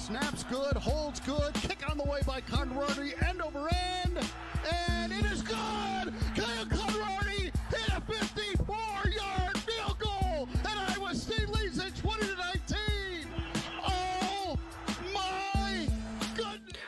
Snaps good, holds good, kick on the way by Conradi, end over end, and it is good! Kyle Conradi hit a 54-yard field goal, and Iowa State leads it 20-19! Oh my goodness!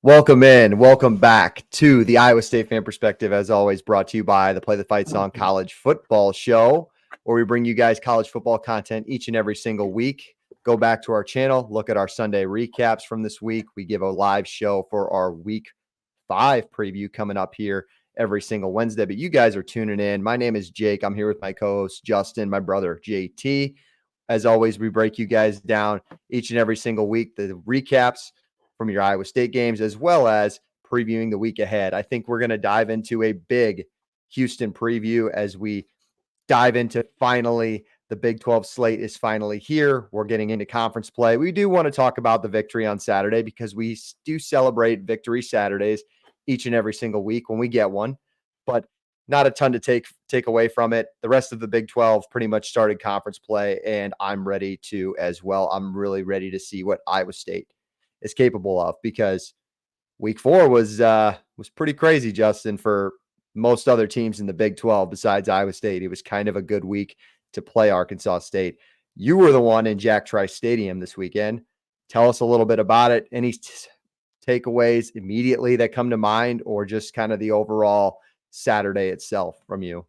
Welcome back to the Iowa State Fan Perspective, as always brought to you by the Play the Fight Song College Football Show, where we bring you guys college football content each and every single week. Go back to our channel, look at our Sunday recaps from this week. We give a live show for our week 5 preview coming up here every single Wednesday, but you guys are tuning in. My name is Jake. I'm here with my co-host Justin, my brother JT. As always, we break you guys down each and every single week, the recaps from your Iowa State games, as well as previewing the week ahead. I think we're going to dive into a big Houston preview as we dive into finally the Big 12 slate is finally here. We're getting into conference play. We do want to talk about the victory on Saturday because we do celebrate victory Saturdays each and every single week when we get one, but not a ton to take away from it. The rest of the Big 12 pretty much started conference play, and I'm ready to as well. I'm really ready to see what Iowa State is capable of, because week 4 was pretty crazy, Justin, for most other teams in the Big 12 besides Iowa State. It was kind of a good week to play Arkansas State. You were the one in Jack Trice Stadium this weekend. Tell us a little bit about it. Any takeaways immediately that come to mind, or just kind of the overall Saturday itself from you?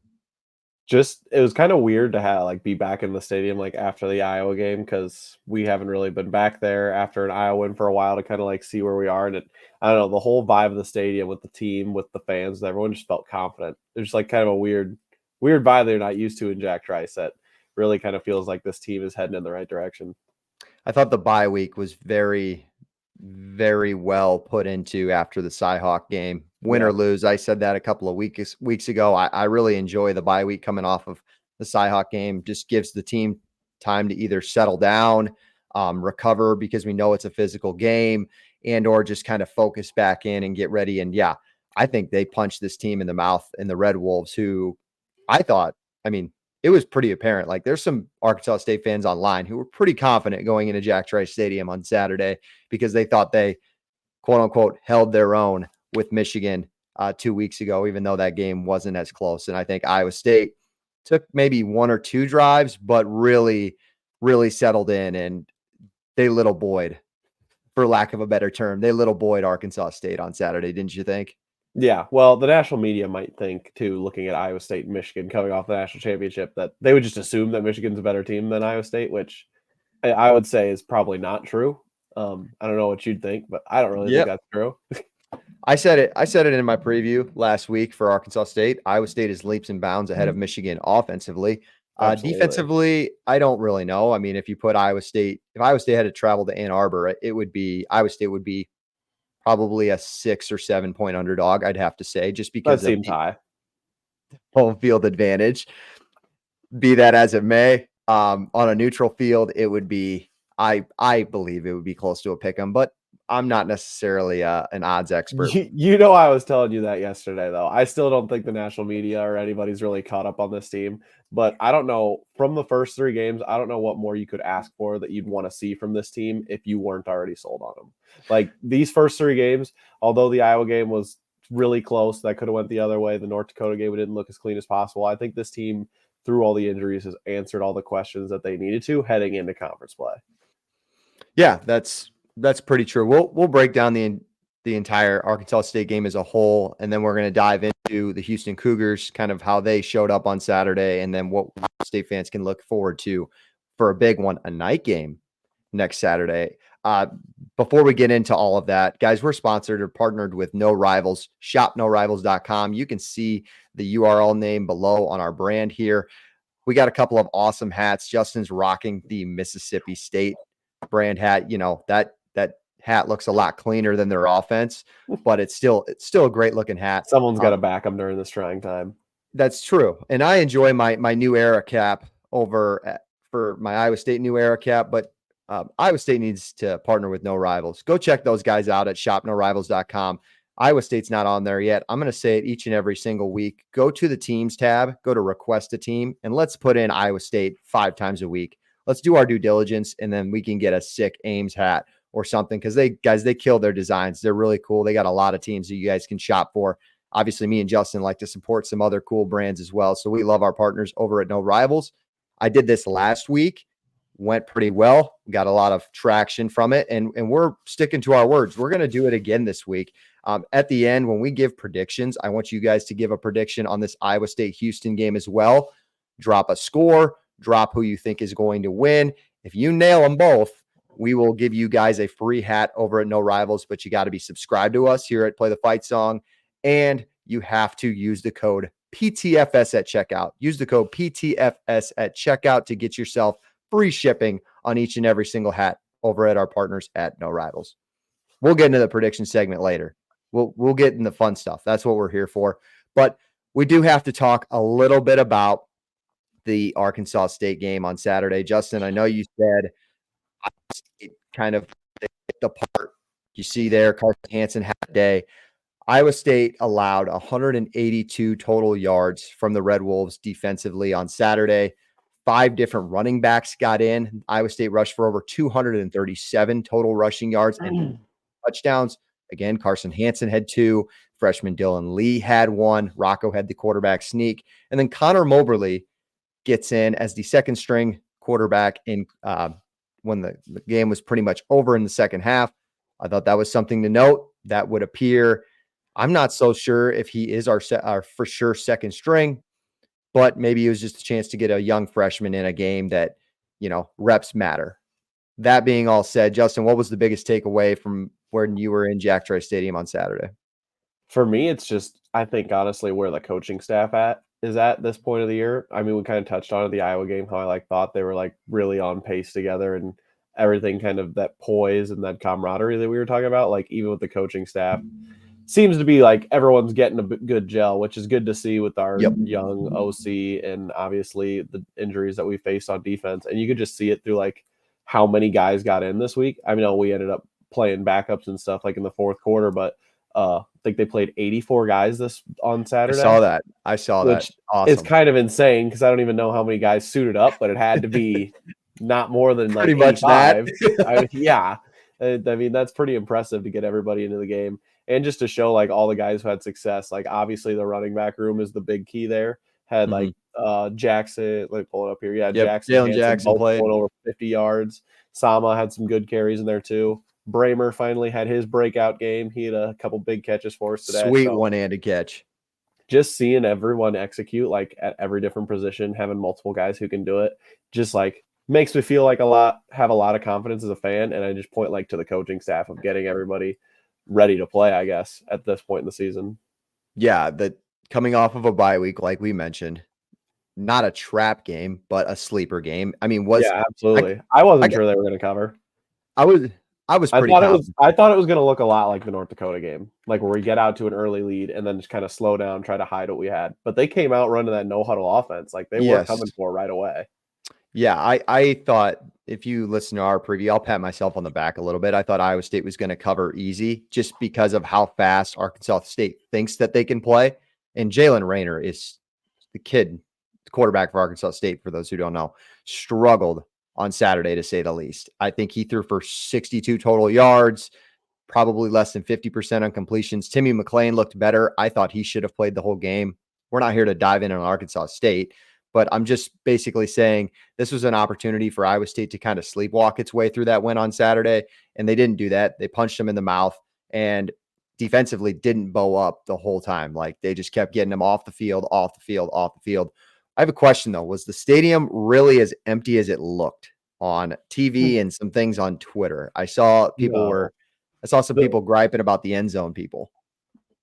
Just, it was kind of weird to be back in the stadium after the Iowa game, because we haven't really been back there after an Iowa win for a while to kind of see where we are. And I don't know, the whole vibe of the stadium with the team, with the fans, everyone just felt confident. It's just kind of a weird vibe they're not used to in Jack Trice that really kind of feels like this team is heading in the right direction. I thought the bye week was very, very well put into after the Cyhawk game. Win or lose, I said that a couple of weeks ago. I really enjoy the bye week coming off of the Cyhawk game. Just gives the team time to either settle down, recover, because we know it's a physical game, and or just kind of focus back in and get ready. And yeah, I think they punched this team in the mouth, in the Red Wolves, who it was pretty apparent. There's some Arkansas State fans online who were pretty confident going into Jack Trice Stadium on Saturday because they thought they, quote unquote, held their own with Michigan 2 weeks ago, even though that game wasn't as close. And I think Iowa State took maybe 1 or 2 drives, but really, really settled in, and they little boyed, for lack of a better term, they little boyed Arkansas State on Saturday, didn't you think? Yeah, well, the national media might think, too, looking at Iowa State and Michigan coming off the national championship, that they would just assume that Michigan's a better team than Iowa State, which I would say is probably not true. I don't know what you'd think, but I don't really think that's true. I said it in my preview last week for Arkansas State. Iowa State is leaps and bounds ahead of Michigan offensively. Defensively, I don't really know. I mean, if Iowa State had to travel to Ann Arbor, Iowa State would be probably a 6 or 7 point underdog, I'd have to say, just because that seems high. Home field advantage. Be that as it may, on a neutral field, it would be, I believe it would be close to a pick 'em, but I'm not necessarily an odds expert. I was telling you that yesterday, though. I still don't think the national media or anybody's really caught up on this team. But I don't know, from the first 3 games, I don't know what more you could ask for that you'd want to see from this team if you weren't already sold on them. These first 3 games, although the Iowa game was really close, that could have went the other way. The North Dakota game didn't look as clean as possible. I think this team, through all the injuries, has answered all the questions that they needed to heading into conference play. Yeah, that's pretty true. We'll break down the entire Arkansas State game as a whole, and then we're going to dive into the Houston Cougars, kind of how they showed up on Saturday, and then what State fans can look forward to for a big one, a night game next Saturday. Before we get into all of that, guys, we're sponsored or partnered with No Rivals. Shop norivals.com. You can see the URL name below on our brand here. We got a couple of awesome hats. Justin's rocking the Mississippi State brand hat. That hat looks a lot cleaner than their offense, but it's still a great looking hat. Someone's got to back them during this trying time. That's true. And I enjoy my New Era cap for my Iowa State New Era cap, but Iowa State needs to partner with No Rivals. Go check those guys out at shopnorivals.com. Iowa State's not on there yet. I'm going to say it each and every single week. Go to the teams tab, go to request a team, and let's put in Iowa State 5 times a week. Let's do our due diligence, and then we can get a sick Ames hat or something, because they kill their designs. They're really cool. They got a lot of teams that you guys can shop for. Obviously, me and Justin like to support some other cool brands as well. So we love our partners over at No Rivals. I did this last week, went pretty well, got a lot of traction from it, and we're sticking to our words. We're going to do it again this week. At the end, when we give predictions, I want you guys to give a prediction on this Iowa State-Houston game as well. Drop a score, drop who you think is going to win. If you nail them both, we will give you guys a free hat over at No Rivals, but you got to be subscribed to us here at Play the Fight Song, and you have to use the code PTFS at checkout. Use the code PTFS at checkout to get yourself free shipping on each and every single hat over at our partners at No Rivals. We'll get into the prediction segment later. We'll get in the fun stuff. That's what we're here for. But we do have to talk a little bit about the Arkansas State game on Saturday. Justin, I know you said kind of the part you see there. Carson Hansen had a day. Iowa State allowed 182 total yards from the Red Wolves defensively on Saturday. 5 different running backs got in. Iowa State rushed for over 237 total rushing yards and touchdowns. Again, Carson Hansen had 2. Freshman Dylan Lee had 1. Rocco had the quarterback sneak. And then Connor Moberly gets in as the second string quarterback in when the game was pretty much over in the second half. I thought that was something to note. That would appear, I'm not so sure if he is our for sure second string, but maybe it was just a chance to get a young freshman in a game that, reps matter. That being all said, Justin, what was the biggest takeaway from when you were in Jack Trice Stadium on Saturday? For me, it's just, I think, honestly, where the coaching staff is at this point of the year. I mean, we kind of touched on it, the Iowa game, how I thought they were really on pace together and everything, kind of that poise and that camaraderie that we were talking about, even with the coaching staff. Seems to be everyone's getting a good gel, which is good to see with our young OC and obviously the injuries that we faced on defense. And you could just see it through how many guys got in this week. I know we ended up playing backups and stuff in the fourth quarter, but I think they played 84 guys on Saturday. I saw that. Awesome. It's kind of insane because I don't even know how many guys suited up, but it had to be not more than pretty much 85. that. Yeah. I mean, that's pretty impressive to get everybody into the game. And just to show all the guys who had success, obviously the running back room is the big key there. Had Jackson, let me pull it up here. Yeah, Jackson, Jalen Jackson played over 50 yards. Sama had some good carries in there too. Bramer finally had his breakout game. He had a couple big catches for us today. Sweet one-handed catch. Just seeing everyone execute at every different position, having multiple guys who can do it, just makes me feel have a lot of confidence as a fan. And I just point to the coaching staff of getting everybody ready to play, I guess, at this point in the season. Yeah, coming off of a bye week, like we mentioned, not a trap game, but a sleeper game. I mean, absolutely. I wasn't sure they were going to cover. I was pretty confident. I thought it was going to look a lot like the North Dakota game, where we get out to an early lead and then just kind of slow down, try to hide what we had. But they came out running that no huddle offense, they were coming for right away. Yeah, I thought, if you listen to our preview, I'll pat myself on the back a little bit. I thought Iowa State was going to cover easy just because of how fast Arkansas State thinks that they can play. And Jalen Rayner is the quarterback for Arkansas State, for those who don't know, struggled on Saturday, to say the least. I think he threw for 62 total yards, probably less than 50% on completions. Timmy McClain looked better. I thought he should have played the whole game. We're not here to dive in on Arkansas State, but I'm just basically saying this was an opportunity for Iowa State to kind of sleepwalk its way through that win on Saturday, and they didn't do that. They punched them in the mouth and defensively didn't bow up the whole time. They just kept getting them off the field. I have a question, though. Was the stadium really as empty as it looked on TV and some things on Twitter? I saw some people griping about the end zone people.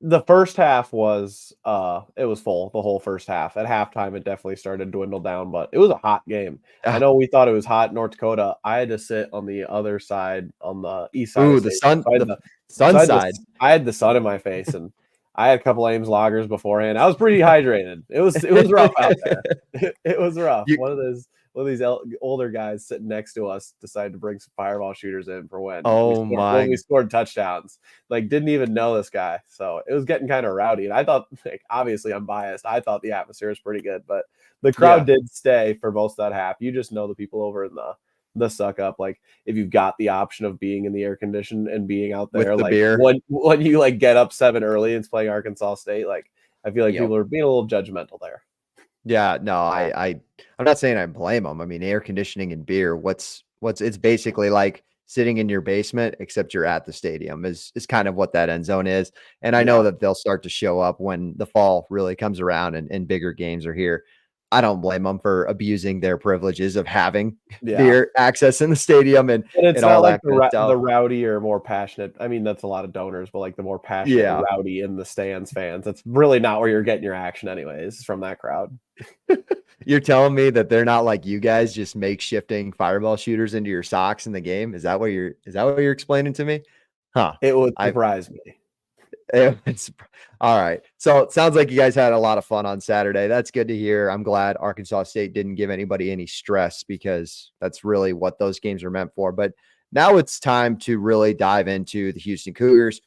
The first half was it was full the whole first half. At halftime, it definitely started to dwindle down, but it was a hot game. I know we thought it was hot in North Dakota. I had to sit on the other side, on the east side. Ooh, the sun side. I had the sun in my face, and I had a couple Ames lagers beforehand. I was pretty hydrated. It was rough out there. It was rough. One of these older guys sitting next to us decided to bring some fireball shooters in for when we scored touchdowns. Didn't even know this guy. So it was getting kind of rowdy. And I thought, obviously I'm biased. I thought the atmosphere was pretty good, but the crowd did stay for most of that half. You just know the people over in the the suck up. Like if you've got the option of being in the air condition and being out With there, the like beer. when you like get up 7 early and it's playing Arkansas State, like I feel like Yep. people are being a little judgmental there. Yeah, no, I'm not saying I blame them. I mean, air conditioning and beer, it's basically like sitting in your basement, except you're at the stadium is kind of what that end zone is. And I know Yeah. that they'll start to show up when the fall really comes around and bigger games are here. I don't blame them for abusing their privileges of having Yeah. beer access in the stadium and It's all not like that good the stuff. rowdy or more passionate. I mean, that's a lot of donors, but like the more passionate, Yeah. rowdy in the stands fans. That's really not where you're getting your action, anyways, from that crowd. You're telling me that they're not like you guys, just makeshifting fireball shooters into your socks in the game? Is that what you're explaining to me? Huh. It would I surprise me. it's all right. So it sounds like you guys had a lot of fun on Saturday. That's good to hear. I'm glad Arkansas State didn't give anybody any stress because that's really what those games are meant for. But now it's time to really dive into the Houston Cougars.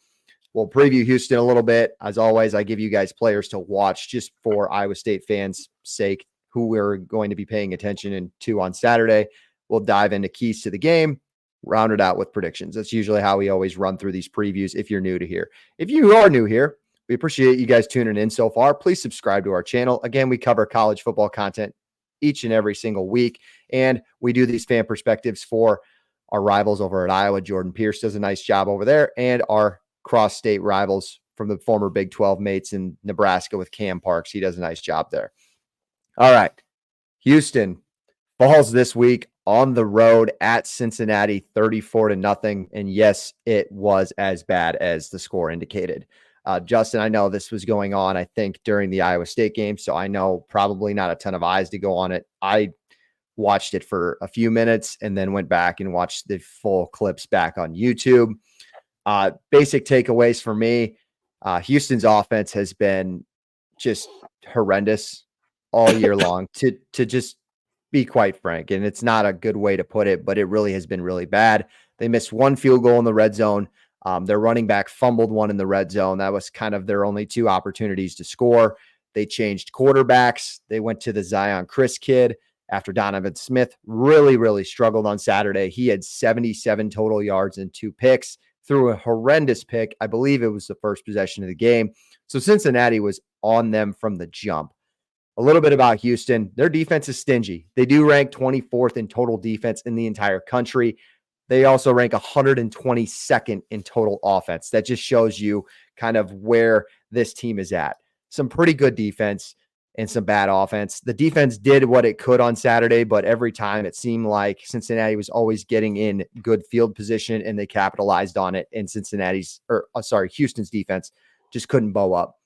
We'll preview Houston a little bit. As always, I give you guys players to watch just for Iowa State fans' sake, who we're going to be paying attention to on Saturday. We'll dive into keys to the game, round it out with predictions. That's usually how we always run through these previews if you're new to here. If you are new here, we appreciate you guys tuning in so far. Please subscribe to our channel. Again, we cover college football content each and every single week, and we do these fan perspectives for our rivals over at Iowa. Jordan Pierce does a nice job over there, and our cross-state rivals from the former Big 12 mates in Nebraska with Cam Parks. He does a nice job there. All right. Houston falls this week on the road at Cincinnati, 34-0. And yes, it was as bad as the score indicated. Justin, I know this was going on, I think, during the Iowa State game. So I know probably not a ton of eyes to go on it. I watched it for a few minutes and then went back and watched the full clips back on YouTube. Basic takeaways for me. Houston's offense has been just horrendous all year long, to just be quite frank. And it's not a good way to put it, but it really has been really bad. They missed one field goal in the red zone. Their running back fumbled one in the red zone. That was kind of their only two opportunities to score. They changed quarterbacks. They went to the Zion Chris kid after Donovan Smith really, really struggled on Saturday. He had 77 total yards and 2 picks, threw a horrendous pick. I believe it was the first possession of the game. So Cincinnati was on them from the jump. A little bit about Houston. Their defense is stingy. They do rank 24th in total defense in the entire country. They also rank 122nd in total offense. That just shows you kind of where this team is at. Some pretty good defense and some bad offense. The defense did what it could on Saturday, but every time it seemed like Cincinnati was always getting in good field position and they capitalized on it. And Houston's defense just couldn't bow up.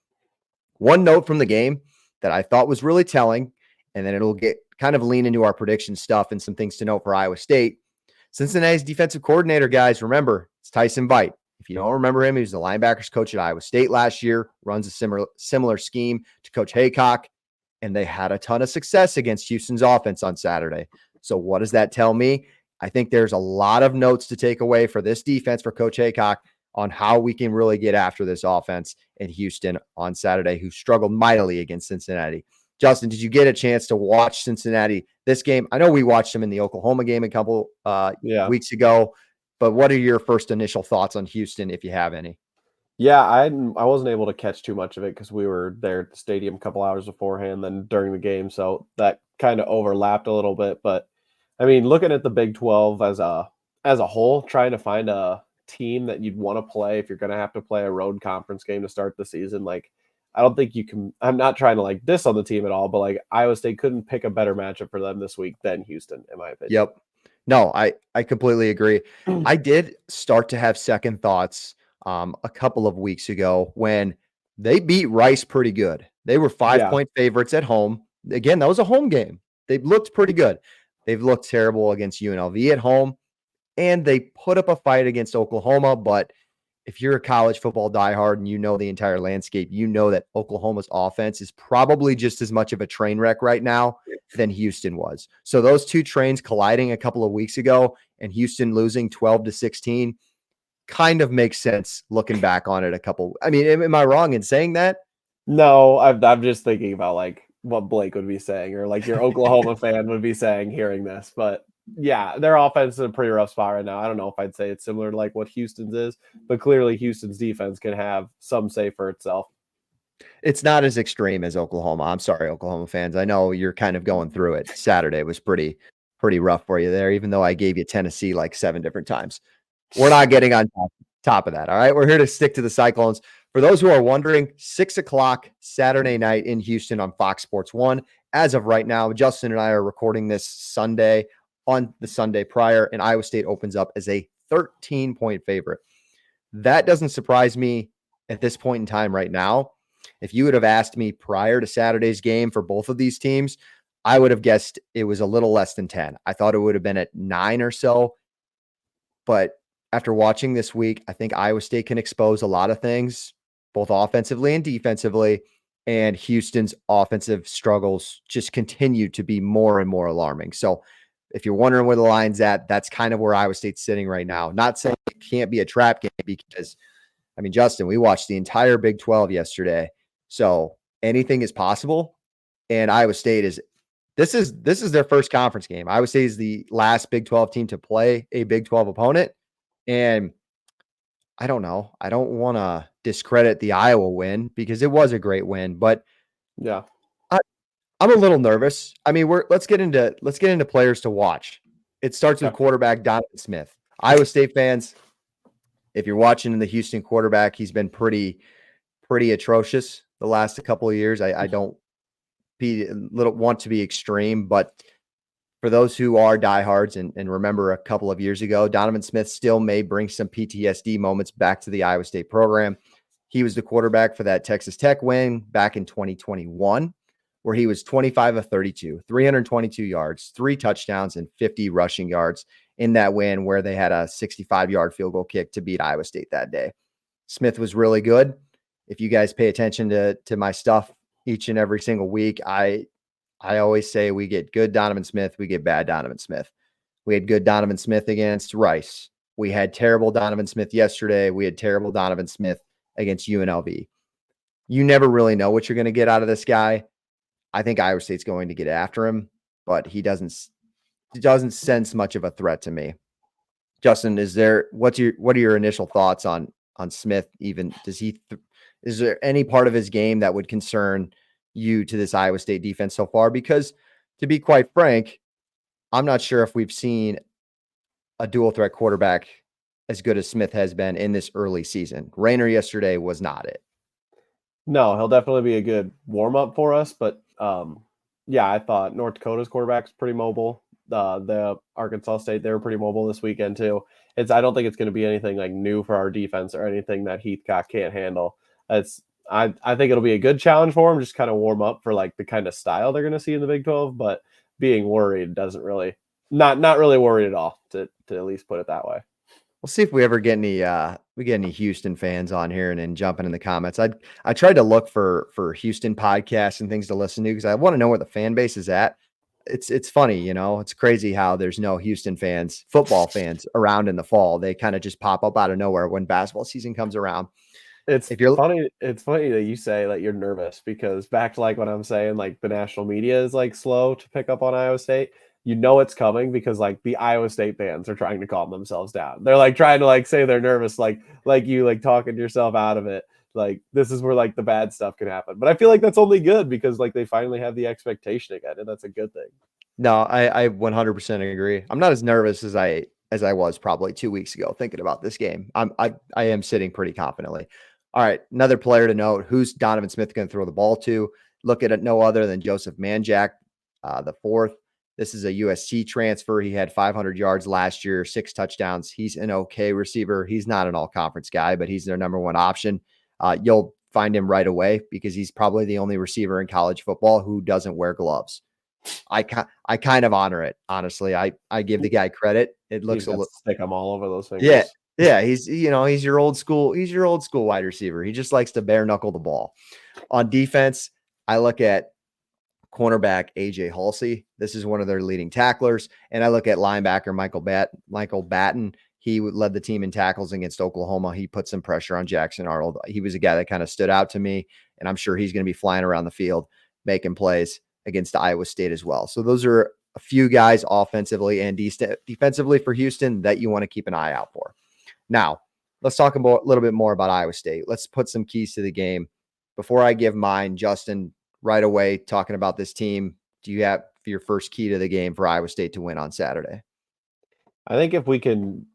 One note from the game that I thought was really telling, and then it'll get kind of lean into our prediction stuff and some things to note for Iowa State. Cincinnati's defensive coordinator, guys, remember, it's Tyson Veit. If you don't remember him, he was the linebackers coach at Iowa State last year, runs a similar scheme to Coach Haycock, and they had a ton of success against Houston's offense on Saturday. So what does that tell me? I think there's a lot of notes to take away for this defense for Coach Haycock on how we can really get after this offense in Houston on Saturday, who struggled mightily against Cincinnati. Justin, did you get a chance to watch Cincinnati this game? I know we watched them in the Oklahoma game a couple weeks ago, but what are your first initial thoughts on Houston, if you have any? Yeah, I wasn't able to catch too much of it because we were there at the stadium a couple hours beforehand, then during the game, so that kind of overlapped a little bit. But I mean, looking at the Big 12 as a whole, trying to find a team that you'd want to play if you're going to have to play a road conference game to start the season, like I don't think you can. I'm not trying to like diss on the team at all, but like Iowa State couldn't pick a better matchup for them this week than Houston, in my opinion. Yep. No, I completely agree. I did start to have second thoughts a couple of weeks ago when they beat Rice pretty good. They were 5-point favorites at home. Again, that was a home game. They looked pretty good. They've looked terrible against UNLV at home, and they put up a fight against Oklahoma. But if you're a college football diehard and you know the entire landscape, you know that Oklahoma's offense is probably just as much of a train wreck right now than Houston was. So those two trains colliding a couple of weeks ago and Houston losing 12-16 kind of makes sense looking back on it I mean, am I wrong in saying that? No, I'm just thinking about like what Blake would be saying or like your Oklahoma fan would be saying hearing this, but Yeah, their offense is in a pretty rough spot right now. I don't know if I'd say it's similar to like what Houston's is, but clearly Houston's defense can have some say for itself. It's not as extreme as Oklahoma. I'm sorry, Oklahoma fans. I know you're kind of going through it. Saturday was pretty rough for you there, even though I gave you Tennessee like 7 different times. We're not getting on top of that. All right. We're here to stick to the Cyclones. For those who are wondering, 6:00 Saturday night in Houston on Fox Sports 1. As of right now, Justin and I are recording this Sunday on the Sunday prior, and Iowa State opens up as a 13-point favorite. That doesn't surprise me at this point in time right now. If you would have asked me prior to Saturday's game for both of these teams, I would have guessed it was a little less than 10. I thought it would have been at 9 or so. But after watching this week, I think Iowa State can expose a lot of things, both offensively and defensively. And Houston's offensive struggles just continue to be more and more alarming. So if you're wondering where the line's at, that's kind of where Iowa State's sitting right now. Not saying it can't be a trap game because, I mean, Justin, we watched the entire Big 12 yesterday. So anything is possible. And Iowa State is this is their first conference game. Iowa State is the last Big 12 team to play a Big 12 opponent. And I don't know. I don't want to discredit the Iowa win because it was a great win, but Yeah. I'm a little nervous. I mean, let's get into players to watch. It starts with quarterback Donovan Smith. Iowa State fans, if you're watching the Houston quarterback, he's been pretty atrocious the last couple of years. I don't want to be extreme, but for those who are diehards and remember a couple of years ago, Donovan Smith still may bring some PTSD moments back to the Iowa State program. He was the quarterback for that Texas Tech win back in 2021, where he was 25 of 32, 322 yards, 3 touchdowns, and 50 rushing yards in that win where they had a 65-yard field goal kick to beat Iowa State that day. Smith was really good. If you guys pay attention to my stuff each and every single week, I always say we get good Donovan Smith, we get bad Donovan Smith. We had good Donovan Smith against Rice. We had terrible Donovan Smith yesterday. We had terrible Donovan Smith against UNLV. You never really know what you're going to get out of this guy. I think Iowa State's going to get after him, but he doesn't sense much of a threat to me. Justin, what are your initial thoughts on Smith? Even is there any part of his game that would concern you to this Iowa State defense so far? Because to be quite frank, I'm not sure if we've seen a dual threat quarterback as good as Smith has been in this early season. Rayner yesterday was not it. No, he'll definitely be a good warm up for us. But yeah, I thought North Dakota's quarterback's pretty mobile. The Arkansas State, they were pretty mobile this weekend too. I don't think it's going to be anything like new for our defense or anything that Heathcock can't handle. I think it'll be a good challenge for him, just kind of warm up for like the kind of style they're going to see in the Big 12. But being worried doesn't really, not really worried at all, to at least put it that way. We'll see if we ever get any Houston fans on here and jumping in the comments. I tried to look for Houston podcasts and things to listen to because I want to know where the fan base is at. It's funny, you know, it's crazy how there's no Houston fans, football fans around in the fall. They kind of just pop up out of nowhere when basketball season comes around. It's funny that you say that you're nervous because back to like what I'm saying, like the national media is like slow to pick up on Iowa State. You know it's coming because like the Iowa State fans are trying to calm themselves down. They're like trying to like say they're nervous, like you like talking yourself out of it. Like this is where like the bad stuff can happen. But I feel like that's only good because like they finally have the expectation again, and that's a good thing. No, I 100% agree. I'm not as nervous as I was probably 2 weeks ago thinking about this game. I am sitting pretty confidently. All right, another player to note, who's Donovan Smith going to throw the ball to? Look at it, no other than Joseph Manjack, the fourth. This is a USC transfer. He had 500 yards last year, 6 touchdowns. He's an okay receiver. He's not an all-conference guy, but he's their number one option. You'll find him right away because he's probably the only receiver in college football who doesn't wear gloves. I kind of honor it, honestly. I give the guy credit. It looks a little stick him all over those fingers. Yeah, he's your old school wide receiver. He just likes to bare knuckle the ball. On defense, I look at cornerback AJ Halsey. This is one of their leading tacklers, and I look at linebacker Michael Batten. He led the team in tackles against Oklahoma. He put some pressure on Jackson Arnold. He was a guy that kind of stood out to me, and I'm sure he's going to be flying around the field making plays against Iowa State as well. So those are a few guys offensively and defensively for Houston that you want to keep an eye out for. Now, let's talk about a little bit more about Iowa State. Let's put some keys to the game. Before I give mine, Justin, right away, talking about this team, do you have your first key to the game for Iowa State to win on Saturday? I think if we can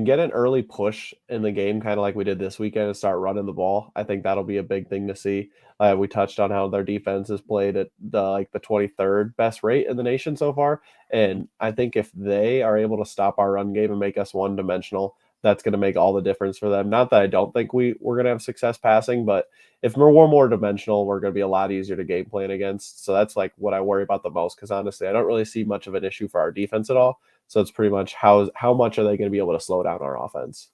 get an early push in the game, kind of like we did this weekend, and start running the ball, I think that'll be a big thing to see. We touched on how their defense has played at the 23rd best rate in the nation so far, and I think if they are able to stop our run game and make us one dimensional, that's going to make all the difference for them. Not that I don't think we're going to have success passing, but if we're more dimensional, we're going to be a lot easier to game plan against. So that's like what I worry about the most, because honestly, I don't really see much of an issue for our defense at all. So it's pretty much how much are they going to be able to slow down our offense?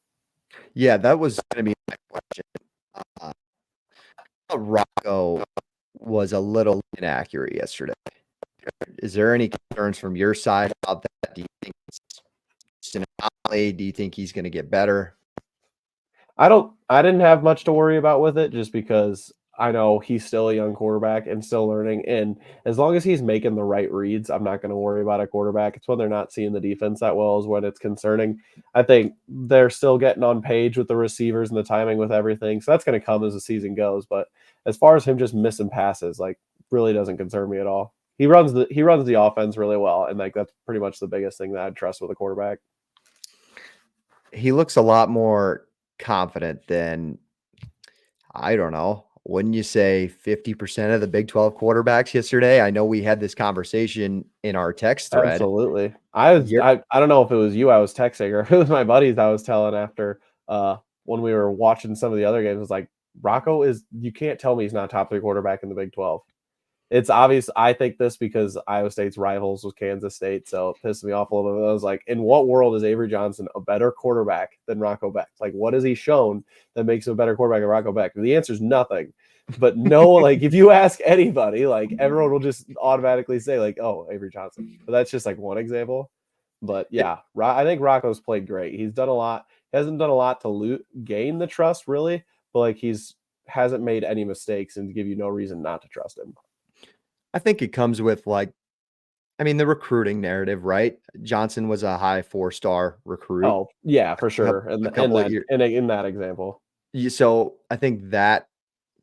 Yeah, that was going to be my question. Rocco was a little inaccurate yesterday. Is there any concerns from your side about that? Do you think it's just an anomaly? Do you think he's going to get better? I didn't have much to worry about with it, just because I know he's still a young quarterback and still learning. And as long as he's making the right reads, I'm not going to worry about a quarterback. It's when they're not seeing the defense that well is when it's concerning. I think they're still getting on page with the receivers and the timing with everything. So that's going to come as the season goes. But as far as him just missing passes, like, really doesn't concern me at all. He runs the offense really well. And like, that's pretty much the biggest thing that I'd trust with a quarterback. He looks a lot more confident than, I don't know, wouldn't you say 50% of the Big 12 quarterbacks yesterday? I know we had this conversation in our text thread. Absolutely. I don't know if it was you I was texting or if it was my buddies I was telling after when we were watching some of the other games. It was like, you can't tell me he's not top 3 quarterback in the Big 12. It's obvious. I think this because Iowa State's rivals with Kansas State, so it pissed me off a little bit. I was like, in what world is Avery Johnson a better quarterback than Rocco Beck? Like, what has he shown that makes him a better quarterback than Rocco Beck? The answer is nothing. But no, like, if you ask anybody, like, everyone will just automatically say, like, oh, Avery Johnson. But that's just like one example. But yeah, I think Rocco's played great. He's done a lot. He hasn't done a lot to gain the trust, really, but like, hasn't made any mistakes and give you no reason not to trust him. I think it comes with, like, I mean, the recruiting narrative, right? Johnson was a high 4-star recruit. Oh, yeah, for sure. In that example. So I think that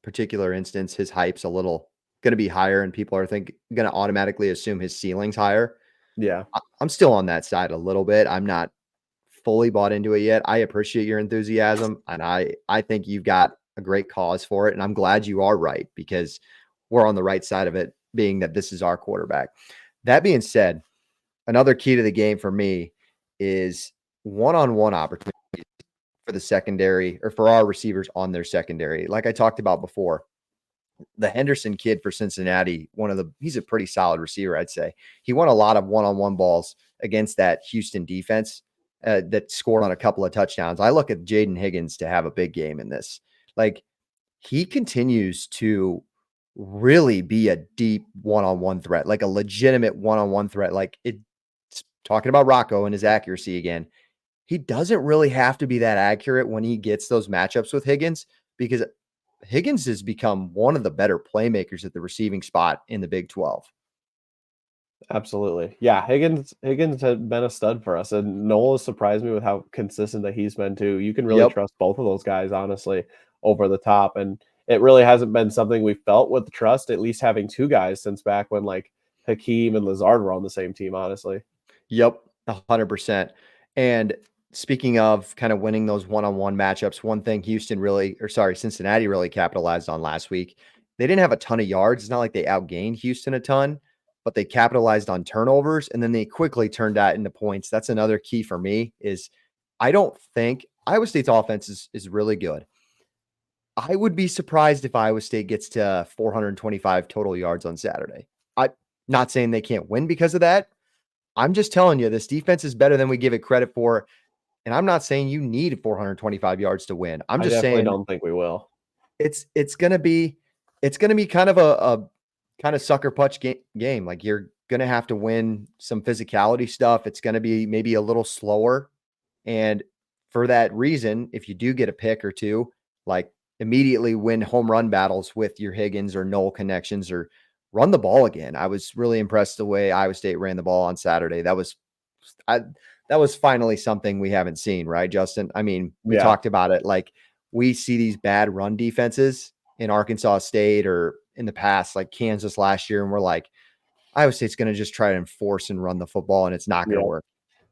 particular instance, his hype's a little going to be higher, and people are going to automatically assume his ceiling's higher. Yeah. I'm still on that side a little bit. I'm not fully bought into it yet. I appreciate your enthusiasm, and I think you've got a great cause for it. And I'm glad you are right, because we're on the right side of it, being that this is our quarterback. That being said, another key to the game for me is one-on-one opportunities for the secondary, or for our receivers on their secondary. Like I talked about before, the Henderson kid for Cincinnati, he's a pretty solid receiver, I'd say. He won a lot of one-on-one balls against that Houston defense that scored on a couple of touchdowns. I look at Jaden Higgins to have a big game in this. Like, he continues to really be a deep one-on-one threat, like a legitimate one-on-one threat. Like, it's talking about Rocco and his accuracy again. He doesn't really have to be that accurate when he gets those matchups with Higgins, because Higgins has become one of the better playmakers at the receiving spot in the Big 12. Absolutely. Yeah, Higgins had been a stud for us, and Noel has surprised me with how consistent that he's been too. You can really trust both of those guys, honestly, over the top, and it really hasn't been something we felt with trust, at least having 2 guys since back when like Hakeem and Lazard were on the same team, honestly. Yep, 100%. And speaking of kind of winning those one-on-one matchups, one thing Cincinnati really capitalized on last week, they didn't have a ton of yards. It's not like they outgained Houston a ton, but they capitalized on turnovers, and then they quickly turned that into points. That's another key for me. Is I don't think Iowa State's offense is really good. I would be surprised if Iowa State gets to 425 total yards on Saturday. I'm not saying they can't win because of that. I'm just telling you, this defense is better than we give it credit for. And I'm not saying you need 425 yards to win. I definitely don't think we will. It's going to be kind of a kind of sucker punch game. Like, you're going to have to win some physicality stuff. It's going to be maybe a little slower. And for that reason, if you do get a pick or two, like, immediately win home run battles with your Higgins or Noel connections, or run the ball again. I was really impressed the way Iowa State ran the ball on Saturday. That was finally something we haven't seen, right, Justin? I mean, we talked about it. Like, we see these bad run defenses in Arkansas State or in the past, like Kansas last year, and we're like, Iowa State's going to just try to enforce and run the football, and it's not going to work.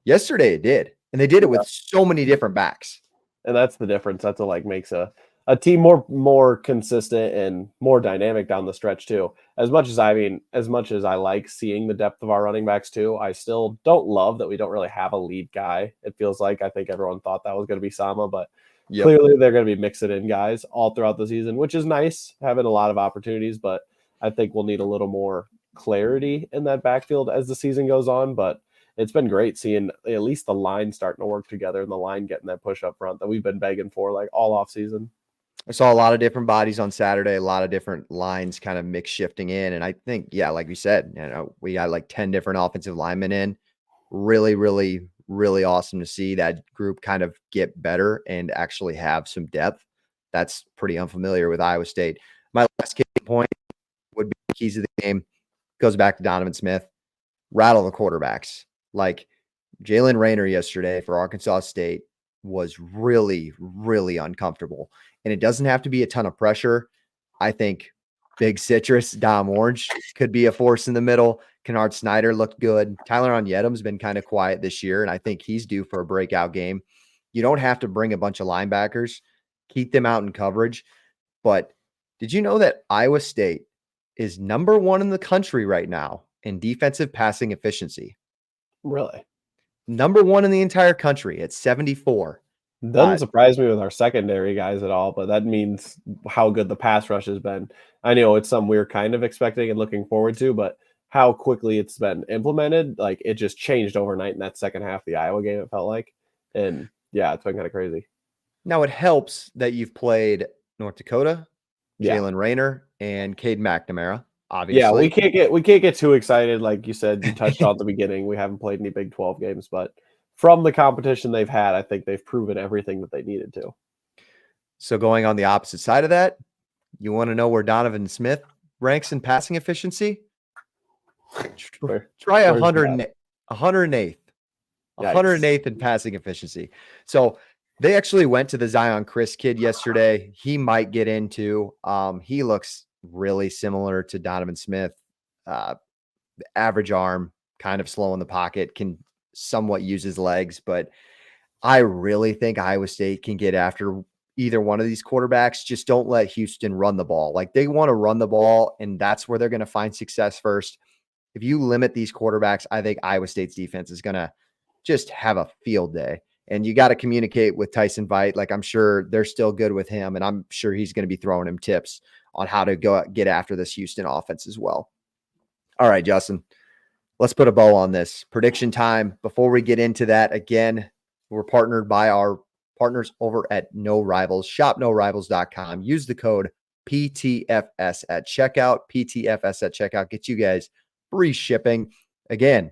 Yesterday it did, and they did it with so many different backs. And that's the difference. That's what makes a team more consistent and more dynamic down the stretch too. As much as I like seeing the depth of our running backs too, I still don't love that we don't really have a lead guy. It feels like I think everyone thought that was going to be Sama, but clearly they're going to be mixing in guys all throughout the season, which is nice, having a lot of opportunities, but I think we'll need a little more clarity in that backfield as the season goes on. But it's been great seeing at least the line starting to work together and the line getting that push up front that we've been begging for like all off season. I saw a lot of different bodies on Saturday, a lot of different lines kind of mix shifting in. And I think, like you said, we got like 10 different offensive linemen in. Really, really, really awesome to see that group kind of get better and actually have some depth. That's pretty unfamiliar with Iowa State. My last key point would be keys of the game. Goes back to Donovan Smith. Rattle the quarterbacks. Like Jalen Rayner yesterday for Arkansas State was really, really uncomfortable. And it doesn't have to be a ton of pressure. I think Big Citrus, Dom Orange could be a force in the middle. Kennard Snyder looked good. Tyler Onyedam's been kind of quiet this year, and I think he's due for a breakout game. You don't have to bring a bunch of linebackers. Keep them out in coverage. But did you know that Iowa State is number 1 in the country right now in defensive passing efficiency? Really? Number 1 in the entire country at 74. Doesn't surprise me with our secondary guys at all, but that means how good the pass rush has been. I know it's something we were kind of expecting and looking forward to, but how quickly it's been implemented, like it just changed overnight in that second half of the Iowa game, it felt like. And yeah, it's been kind of crazy. Now it helps that you've played North Dakota, Jalen Rayner, and Cade McNamara. Obviously. Yeah, we can't get too excited. Like you said, you touched on at the beginning. We haven't played any Big 12 games, but from the competition they've had, I think they've proven everything that they needed to. So going on the opposite side of that, you want to know where Donovan Smith ranks in passing efficiency? Try 108th. 108th in passing efficiency. So they actually went to the Zion Chris kid yesterday. He might get into. He looks really similar to Donovan Smith. Average arm, kind of slow in the pocket, can somewhat use his legs, but I really think Iowa State can get after either one of these quarterbacks. Just don't let Houston run the ball. Like, they want to run the ball, and that's where they're going to find success first. If you limit these quarterbacks, I think Iowa State's defense is going to just have a field day. And you got to communicate with Tyson Veit. Like, I'm sure they're still good with him, and I'm sure he's going to be throwing him tips on how to go get after this Houston offense as well. All right, Justin, let's put a bow on this. Prediction time. Before we get into that, again, we're partnered by our partners over at No Rivals. ShopNoRivals.com. Use the code PTFS at checkout. PTFS at checkout. Get you guys free shipping. Again,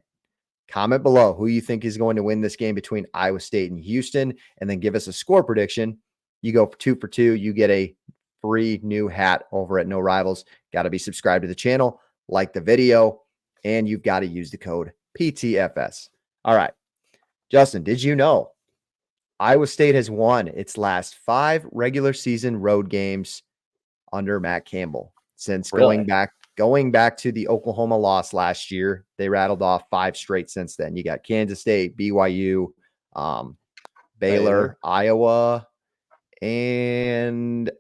comment below who you think is going to win this game between Iowa State and Houston, and then give us a score prediction. You go 2 for 2. You get a free new hat over at No Rivals. Got to be subscribed to the channel, like the video, and you've got to use the code PTFS. All right. Justin, did you know Iowa State has won its last 5 regular season road games under Matt Campbell since going back to the Oklahoma loss last year? They rattled off 5 straight since then. You got Kansas State, BYU, Baylor, Iowa, and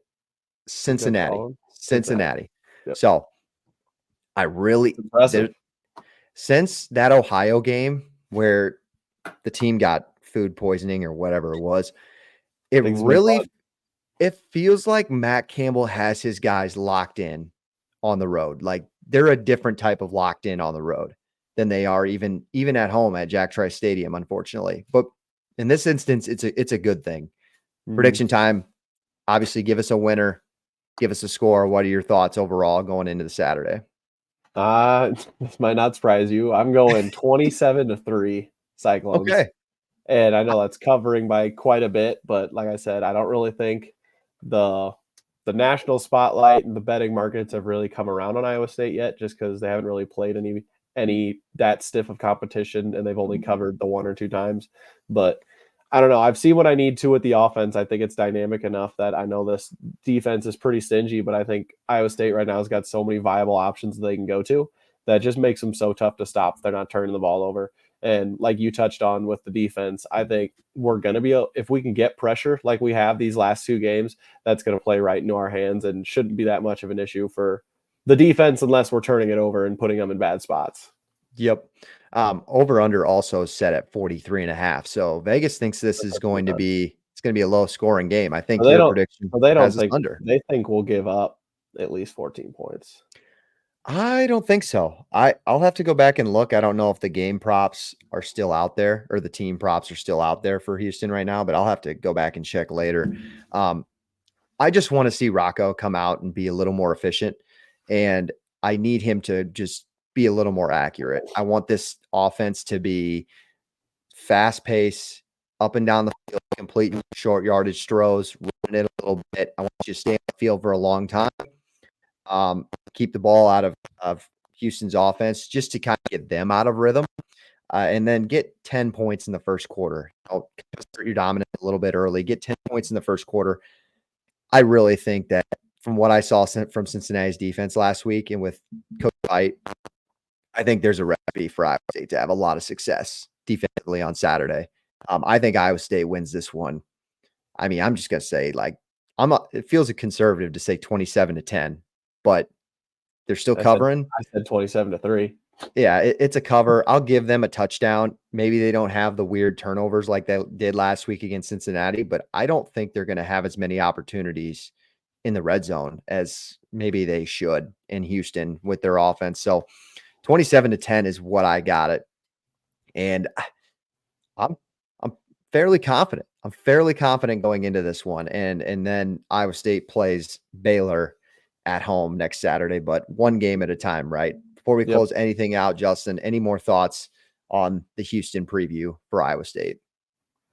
Cincinnati. Yep. So I really, since that Ohio game where the team got food poisoning or whatever it was, it feels like Matt Campbell has his guys locked in on the road. Like, they're a different type of locked in on the road than they are even at home at Jack Trice Stadium, unfortunately. But in this instance, it's a good thing. Prediction time. Obviously, give us a winner, give us a score. What are your thoughts overall going into the Saturday? This might not surprise you. I'm going 27-3 Cyclones. Okay. And I know that's covering by quite a bit, but like I said, I don't really think the the national spotlight and the betting markets have really come around on Iowa State yet, just because they haven't really played any that stiff of competition, and they've only covered the 1 or 2 times. But I don't know. I've seen what I need to with the offense. I think it's dynamic enough that I know this defense is pretty stingy, but I think Iowa State right now has got so many viable options that they can go to that just makes them so tough to stop if they're not turning the ball over. And like you touched on with the defense, I think we're going to be if we can get pressure like we have these last 2 games, that's going to play right into our hands and shouldn't be that much of an issue for the defense unless we're turning it over and putting them in bad spots. Yep. Over under also set at 43.5. So Vegas thinks this is going to be a low scoring game. I think your prediction has us under. They think we'll give up at least 14 points. I don't think so. I'll have to go back and look. I don't know if the game props are still out there or the team props are still out there for Houston right now, but I'll have to go back and check later. I just want to see Rocco come out and be a little more efficient, and I need him to just be a little more accurate. I want this offense to be fast pace, up and down the field, completing short yardage throws, running it a little bit. I want you to stay on the field for a long time. Keep the ball out of Houston's offense just to kind of get them out of rhythm, and then get 10 points in the first quarter. Start your dominance a little bit early, get 10 points in the first quarter. I really think that from what I saw from Cincinnati's defense last week and with Coach White, I think there's a recipe for Iowa State to have a lot of success defensively on Saturday. I think Iowa State wins this one. I mean, I'm just going to say, like, it feels conservative to say 27-10, but they're still covering. I said 27-3. Yeah, it's a cover. I'll give them a touchdown. Maybe they don't have the weird turnovers like they did last week against Cincinnati, but I don't think they're going to have as many opportunities in the red zone as maybe they should in Houston with their offense. So 27-10 is what I got it. And I'm fairly confident. I'm fairly confident going into this one. And then Iowa State plays Baylor at home next Saturday, but one game at a time, right? Before we close anything out, Justin, any more thoughts on the Houston preview for Iowa State?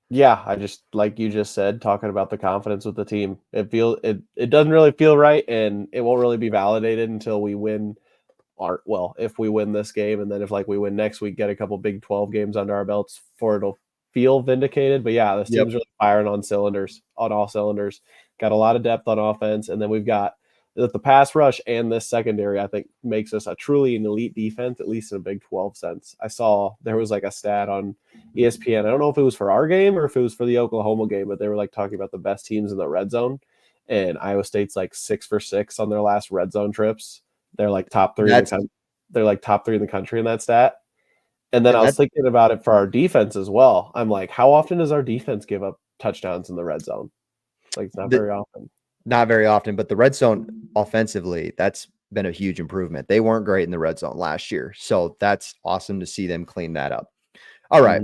Yeah, I just, like you just said, talking about the confidence with the team. It doesn't really feel right, and it won't really be validated until we win if we win this game, and then if we win next week, get a couple Big 12 games under our belts for it'll feel vindicated. But yeah, this team's really firing on all cylinders. Got a lot of depth on offense, and then we've got the pass rush and this secondary, I think, makes us a truly an elite defense, at least in a Big 12 sense. I saw there was a stat on ESPN. I don't know if it was for our game or if it was for the Oklahoma game, but they were talking about the best teams in the red zone, and Iowa State's 6 for 6 on their last red zone trips. They're top 3. They're top 3 in the country in that stat. And then I was thinking about it for our defense as well. I'm like, how often does our defense give up touchdowns in the red zone? It's not very often. Not very often, but the red zone offensively, that's been a huge improvement. They weren't great in the red zone last year. So that's awesome to see them clean that up. All right.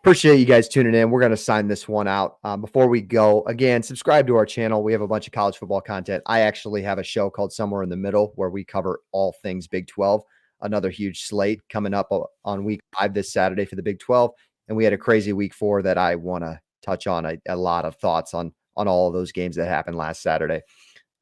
Appreciate you guys tuning in. We're going to sign this one out. Before we go, again, subscribe to our channel. We have a bunch of college football content. I actually have a show called Somewhere in the Middle where we cover all things Big 12. Another huge slate coming up on week 5 this Saturday for the Big 12. And we had a crazy week 4 that I want to touch on a lot of thoughts on all of those games that happened last Saturday.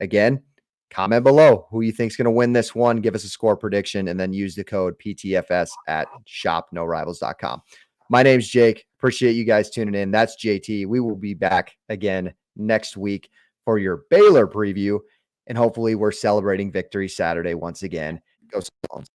Again, comment below who you think is going to win this one. Give us a score prediction and then use the code PTFS at shopnorivals.com. My name's Jake. Appreciate you guys tuning in. That's JT. We will be back again next week for your Baylor preview. And hopefully we're celebrating victory Saturday once again. Go Cyclones.